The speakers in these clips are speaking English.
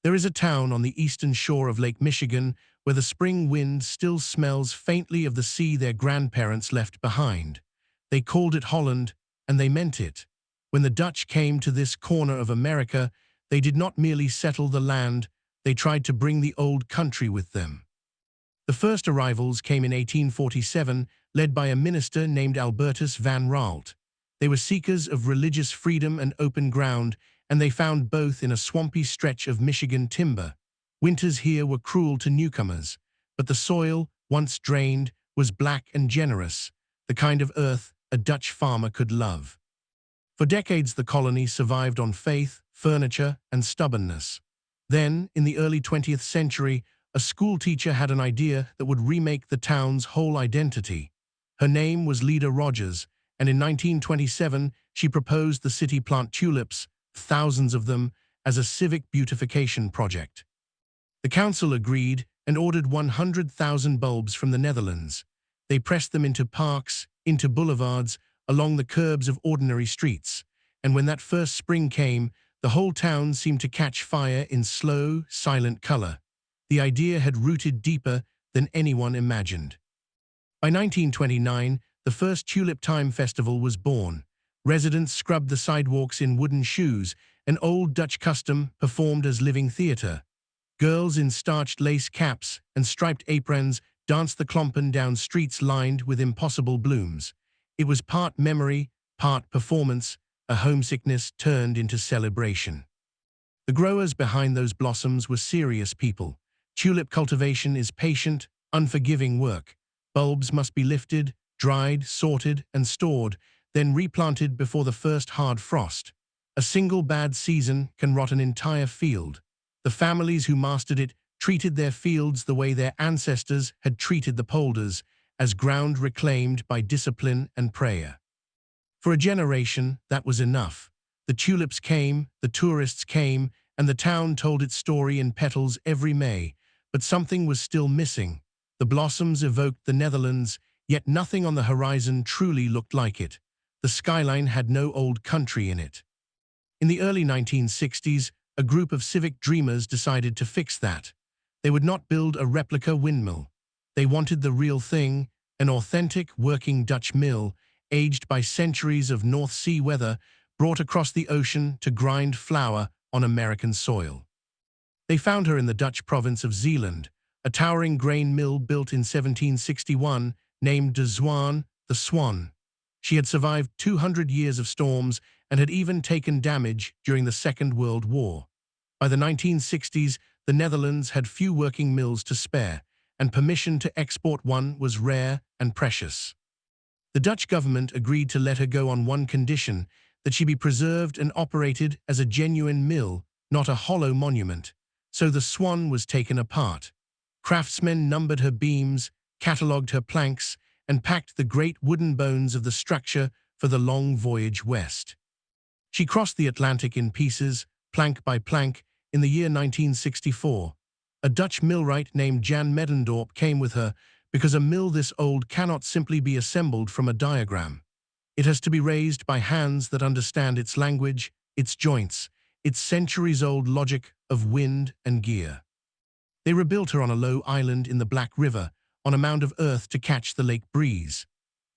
There is a town on the eastern shore of Lake Michigan where the spring wind still smells faintly of the sea their grandparents left behind. They called it Holland, and they meant it. When the Dutch came to this corner of America, they did not merely settle the land, they tried to bring the old country with them. The first arrivals came in 1847, led by a minister named Albertus van Raalte. They were seekers of religious freedom and open ground, and they found both in a swampy stretch of Michigan timber. Winters here were cruel to newcomers, but the soil, once drained, was black and generous, the kind of earth a Dutch farmer could love. For decades the colony survived on faith, furniture, and stubbornness. Then, in the early 20th century, a schoolteacher had an idea that would remake the town's whole identity. Her name was Leda Rogers, and in 1927 she proposed the city plant tulips, thousands of them, as a civic beautification project. The council agreed and ordered 100,000 bulbs from the Netherlands. They pressed them into parks, into boulevards, along the curbs of ordinary streets, and when that first spring came, the whole town seemed to catch fire in slow, silent color. The idea had rooted deeper than anyone imagined. By 1929, the first Tulip Time Festival was born. Residents scrubbed the sidewalks in wooden shoes, an old Dutch custom performed as living theater. Girls in starched lace caps and striped aprons danced the klompen down streets lined with impossible blooms. It was part memory, part performance, a homesickness turned into celebration. The growers behind those blossoms were serious people. Tulip cultivation is patient, unforgiving work. Bulbs must be lifted, dried, sorted, and stored, then replanted before the first hard frost. A single bad season can rot an entire field. The families who mastered it treated their fields the way their ancestors had treated the polders, as ground reclaimed by discipline and prayer. For a generation, that was enough. The tulips came, the tourists came, and the town told its story in petals every May. But something was still missing. The blossoms evoked the Netherlands, yet nothing on the horizon truly looked like it. The skyline had no old country in it. In the early 1960s, a group of civic dreamers decided to fix that. They would not build a replica windmill. They wanted the real thing, an authentic working Dutch mill, aged by centuries of North Sea weather, brought across the ocean to grind flour on American soil. They found her in the Dutch province of Zeeland, a towering grain mill built in 1761, named De Zwaan, the Swan. She had survived 200 years of storms and had even taken damage during the Second World War. By the 1960s, the Netherlands had few working mills to spare, and permission to export one was rare and precious. The Dutch government agreed to let her go on one condition, that she be preserved and operated as a genuine mill, not a hollow monument. So the Swan was taken apart. Craftsmen numbered her beams, catalogued her planks, and packed the great wooden bones of the structure for the long voyage west. She crossed the Atlantic in pieces, plank by plank, in the year 1964. A Dutch millwright named Jan Medendorp came with her because a mill this old cannot simply be assembled from a diagram. It has to be raised by hands that understand its language, its joints, its centuries-old logic of wind and gear. They rebuilt her on a low island in the Black River, on a mound of earth to catch the lake breeze.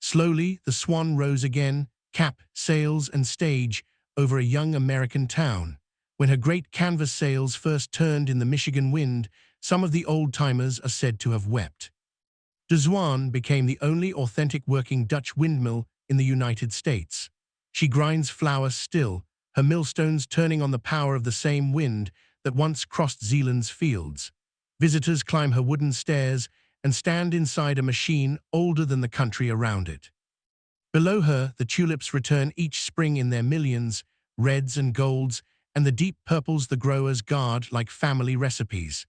Slowly, the Swan rose again, cap, sails, and stage, over a young American town. When her great canvas sails first turned in the Michigan wind, some of the old-timers are said to have wept. De Zwaan became the only authentic working Dutch windmill in the United States. She grinds flour still, her millstones turning on the power of the same wind that once crossed Zeeland's fields. Visitors climb her wooden stairs and stand inside a machine older than the country around it. Below her, the tulips return each spring in their millions, reds and golds, and the deep purples the growers guard like family recipes.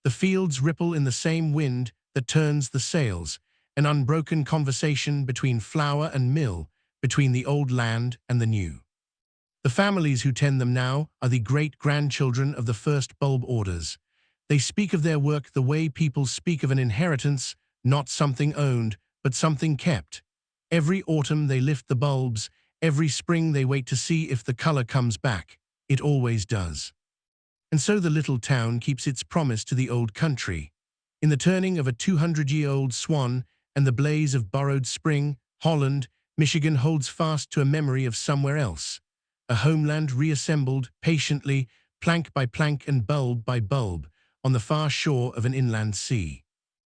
The fields ripple in the same wind that turns the sails, an unbroken conversation between flour and mill, between the old land and the new. The families who tend them now are the great-grandchildren of the first bulb orders. They speak of their work the way people speak of an inheritance, not something owned, but something kept. Every autumn they lift the bulbs, every spring they wait to see if the color comes back. It always does. And so the little town keeps its promise to the old country. In the turning of a 200-year-old swan and the blaze of borrowed spring, Holland, Michigan holds fast to a memory of somewhere else. A homeland reassembled, patiently, plank by plank and bulb by bulb, on the far shore of an inland sea.